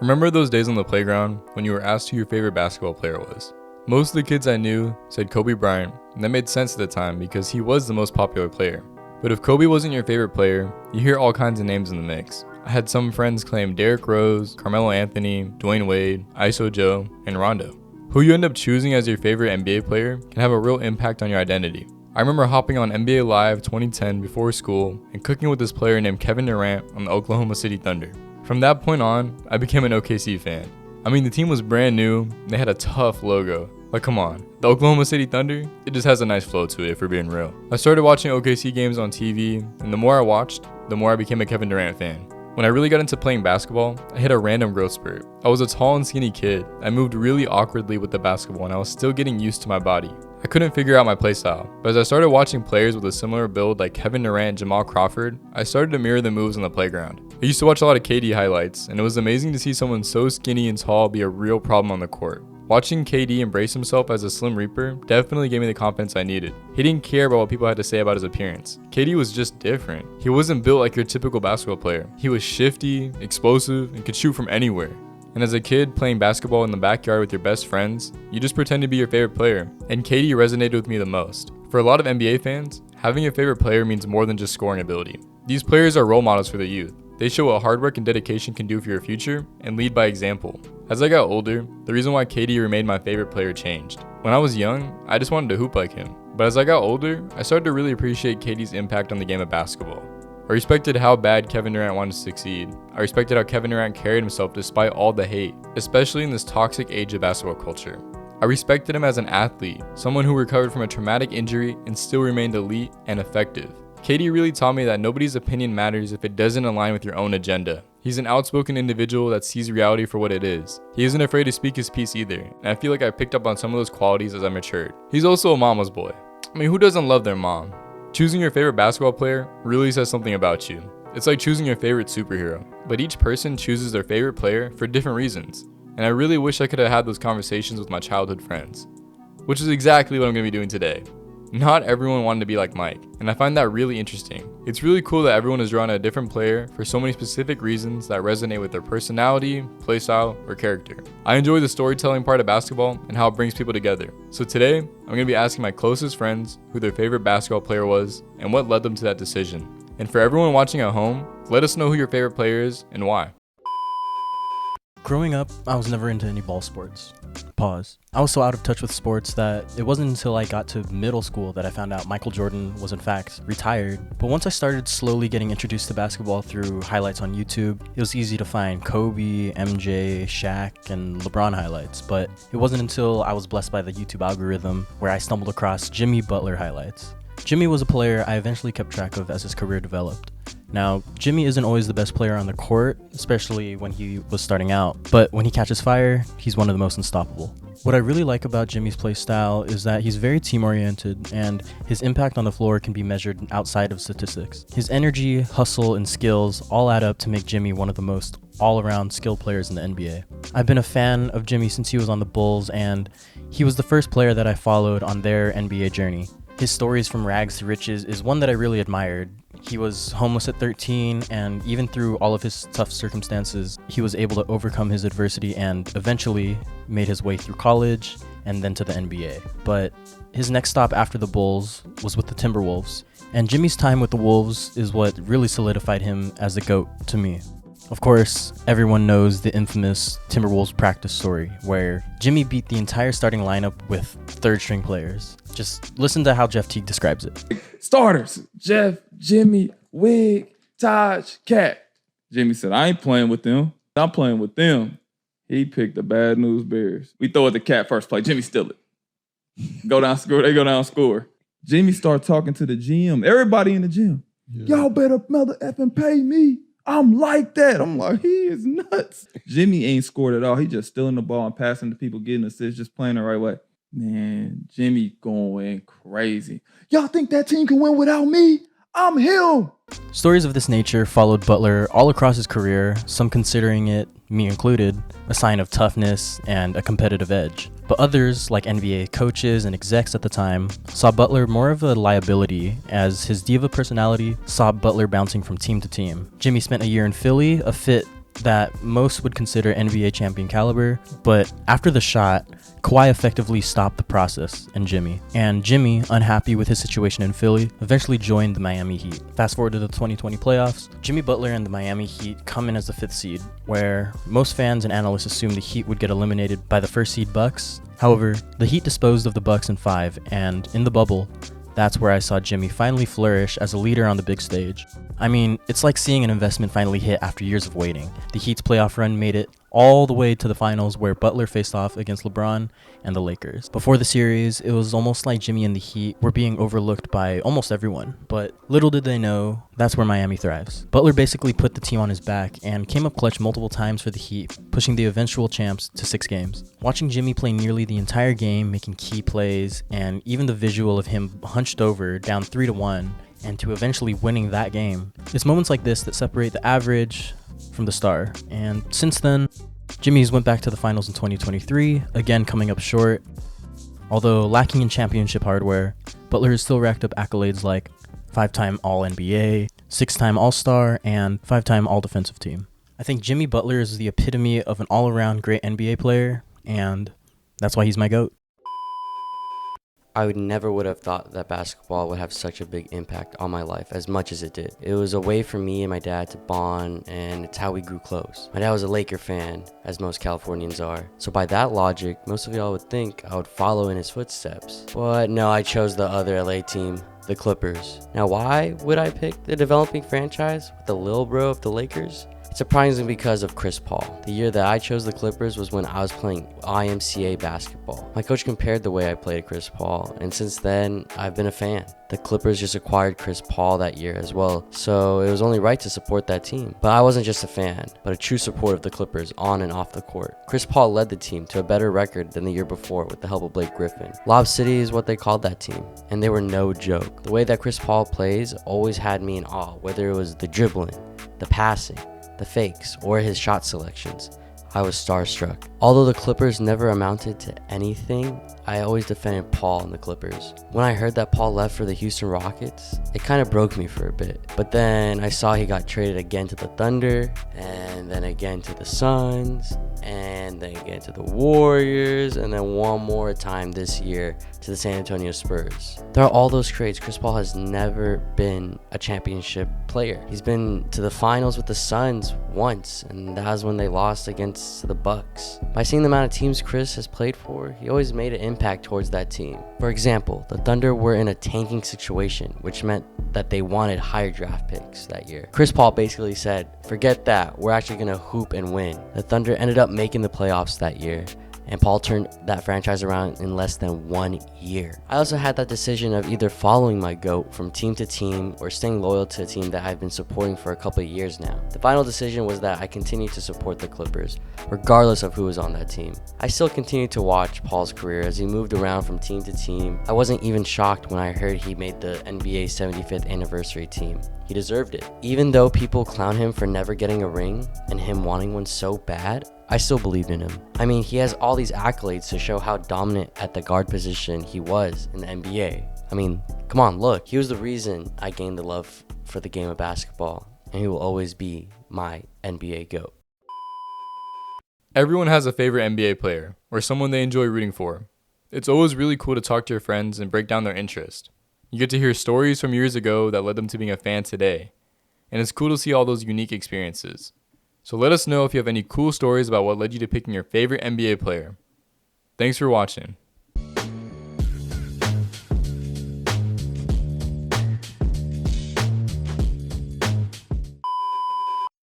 Remember those days on the playground when you were asked who your favorite basketball player was? Most of the kids I knew said Kobe Bryant, and that made sense at the time because he was the most popular player. But if Kobe wasn't your favorite player, you hear all kinds of names in the mix. I had some friends claim Derrick Rose, Carmelo Anthony, Dwayne Wade, ISO Joe, and Rondo. Who you end up choosing as your favorite NBA player can have a real impact on your identity. I remember hopping on NBA Live 2010 before school and cooking with this player named Kevin Durant on the Oklahoma City Thunder. From that point on, I became an OKC fan. I mean, the team was brand new, and they had a tough logo. Like, come on, the Oklahoma City Thunder, it just has a nice flow to it if we're being real. I started watching OKC games on TV, and the more I watched, the more I became a Kevin Durant fan. When I really got into playing basketball, I hit a random growth spurt. I was a tall and skinny kid. I moved really awkwardly with the basketball, and I was still getting used to my body. I couldn't figure out my playstyle, but as I started watching players with a similar build like Kevin Durant and Jamal Crawford, I started to mirror the moves on the playground. I used to watch a lot of KD highlights, and it was amazing to see someone so skinny and tall be a real problem on the court. Watching KD embrace himself as a Slim Reaper definitely gave me the confidence I needed. He didn't care about what people had to say about his appearance. KD was just different. He wasn't built like your typical basketball player. He was shifty, explosive, and could shoot from anywhere. And as a kid playing basketball in the backyard with your best friends, you just pretend to be your favorite player. And KD resonated with me the most. For a lot of NBA fans, having a favorite player means more than just scoring ability. These players are role models for the youth. They show what hard work and dedication can do for your future and lead by example. As I got older, the reason why KD remained my favorite player changed. When I was young, I just wanted to hoop like him. But as I got older, I started to really appreciate KD's impact on the game of basketball. I respected how bad Kevin Durant wanted to succeed. I respected how Kevin Durant carried himself despite all the hate, especially in this toxic age of basketball culture. I respected him as an athlete, someone who recovered from a traumatic injury and still remained elite and effective. KD really taught me that nobody's opinion matters if it doesn't align with your own agenda. He's an outspoken individual that sees reality for what it is. He isn't afraid to speak his piece either, and I feel like I picked up on some of those qualities as I matured. He's also a mama's boy. I mean, who doesn't love their mom? Choosing your favorite basketball player really says something about you. It's like choosing your favorite superhero, but each person chooses their favorite player for different reasons. And I really wish I could have had those conversations with my childhood friends, which is exactly what I'm going to be doing today. Not everyone wanted to be like Mike, and I find that really interesting. It's really cool that everyone is drawn to a different player for so many specific reasons that resonate with their personality, playstyle, or character. I enjoy the storytelling part of basketball and how it brings people together. So today, I'm going to be asking my closest friends who their favorite basketball player was and what led them to that decision. And for everyone watching at home, let us know who your favorite player is and why. Growing up, I was never into any ball sports. Pause. I was so out of touch with sports that it wasn't until I got to middle school that I found out Michael Jordan was in fact retired. But once I started slowly getting introduced to basketball through highlights on YouTube, it was easy to find Kobe, MJ, Shaq, and LeBron highlights. But it wasn't until I was blessed by the YouTube algorithm where I stumbled across Jimmy Butler highlights. Jimmy was a player I eventually kept track of as his career developed. Now, Jimmy isn't always the best player on the court, especially when he was starting out, but when he catches fire, he's one of the most unstoppable. What I really like about Jimmy's play style is that he's very team-oriented, and his impact on the floor can be measured outside of statistics. His energy, hustle, and skills all add up to make Jimmy one of the most all-around skilled players in the NBA. I've been a fan of Jimmy since he was on the Bulls, and he was the first player that I followed on their NBA journey. His stories from rags to riches is one that I really admired. He was homeless at 13, and even through all of his tough circumstances, he was able to overcome his adversity and eventually made his way through college and then to the NBA. But his next stop after the Bulls was with the Timberwolves, and Jimmy's time with the Wolves is what really solidified him as the GOAT to me. Of course, everyone knows the infamous Timberwolves practice story, where Jimmy beat the entire starting lineup with third-string players. Just listen to how Jeff Teague describes it. Starters: Jeff, Jimmy, Wig, Taj, Cat. Jimmy said, I ain't playing with them. I'm playing with them. He picked the Bad News Bears. We throw it to Cat first play. Jimmy steal it. Go down, score. They go down, score. Jimmy start talking to the GM. Everybody in the gym. Yeah. Y'all better mother effing pay me. I'm like that. I'm like, he is nuts. Jimmy ain't scored at all. He just stealing the ball and passing to people, getting assists, just playing the right way. Man, Jimmy going crazy. Y'all think that team can win without me? I'm him. Stories of this nature followed Butler all across his career, some considering it, me included, a sign of toughness and a competitive edge. But others, like NBA coaches and execs at the time, saw Butler more of a liability, as his diva personality saw Butler bouncing from team to team. Jimmy spent a year in Philly, a fit that most would consider NBA champion caliber, but after the shot, Kawhi effectively stopped the process and Jimmy. And Jimmy, unhappy with his situation in Philly, eventually joined the Miami Heat. Fast forward to the 2020 playoffs, Jimmy Butler and the Miami Heat come in as the 5th seed, where most fans and analysts assumed the Heat would get eliminated by the 1st seed Bucks. However, the Heat disposed of the Bucks in 5, and in the bubble, that's where I saw Jimmy finally flourish as a leader on the big stage. I mean, it's like seeing an investment finally hit after years of waiting. The Heat's playoff run made it all the way to the finals where Butler faced off against LeBron and the Lakers. Before the series, it was almost like Jimmy and the Heat were being overlooked by almost everyone, but little did they know, that's where Miami thrives. Butler basically put the team on his back and came up clutch multiple times for the Heat, pushing the eventual champs to 6 games. Watching Jimmy play nearly the entire game, making key plays, and even the visual of him hunched over down 3-1 and to eventually winning that game. It's moments like this that separate the average from the star. And since then, Jimmy's went back to the finals in 2023, again coming up short. Although lacking in championship hardware, Butler has still racked up accolades like 5-time All-NBA, 6-time All-Star, and 5-time All-Defensive Team. I think Jimmy Butler is the epitome of an all-around great NBA player, and that's why he's my GOAT. I would have thought that basketball would have such a big impact on my life as much as it did. It was a way for me and my dad to bond, and it's how we grew close. My dad was a Laker fan, as most Californians are. So by that logic, most of y'all would think I would follow in his footsteps. But no, I chose the other LA team, the Clippers. Now why would I pick the developing franchise with the lil bro of the Lakers? It's surprising because of Chris Paul. The year that I chose the Clippers was when I was playing IMCA basketball. My coach compared the way I played to Chris Paul, and since then, I've been a fan. The Clippers just acquired Chris Paul that year as well, so it was only right to support that team. But I wasn't just a fan, but a true supporter of the Clippers on and off the court. Chris Paul led the team to a better record than the year before with the help of Blake Griffin. Lob City is what they called that team, and they were no joke. The way that Chris Paul plays always had me in awe, whether it was the dribbling, the passing, the fakes, or his shot selections. I was starstruck. Although the Clippers never amounted to anything, I always defended Paul and the Clippers. When I heard that Paul left for the Houston Rockets, it kind of broke me for a bit. But then I saw he got traded again to the Thunder, and then again to the Suns, and then again to the Warriors, and then one more time this year to the San Antonio Spurs. Throughout all those trades, Chris Paul has never been a championship player. He's been to the finals with the Suns once, and that was when they lost against the Bucks. By seeing the amount of teams Chris has played for, he always made an impact towards that team. For example, the Thunder were in a tanking situation, which meant that they wanted higher draft picks that year. Chris Paul basically said, forget that, we're actually going to hoop and win. The Thunder ended up making the playoffs that year, and Paul turned that franchise around in less than 1 year. I also had that decision of either following my GOAT from team to team or staying loyal to a team that I've been supporting for a couple of years now. The final decision was that I continued to support the Clippers, regardless of who was on that team. I still continued to watch Paul's career as he moved around from team to team. I wasn't even shocked when I heard he made the NBA 75th anniversary team. He deserved it. Even though people clown him for never getting a ring and him wanting one so bad, I still believed in him. I mean, he has all these accolades to show how dominant at the guard position he was in the NBA. I mean, come on, look. He was the reason I gained the love for the game of basketball, and he will always be my NBA GOAT. Everyone has a favorite NBA player or someone they enjoy rooting for. It's always really cool to talk to your friends and break down their interest. You get to hear stories from years ago that led them to being a fan today. And it's cool to see all those unique experiences. So let us know if you have any cool stories about what led you to picking your favorite NBA player. Thanks for watching.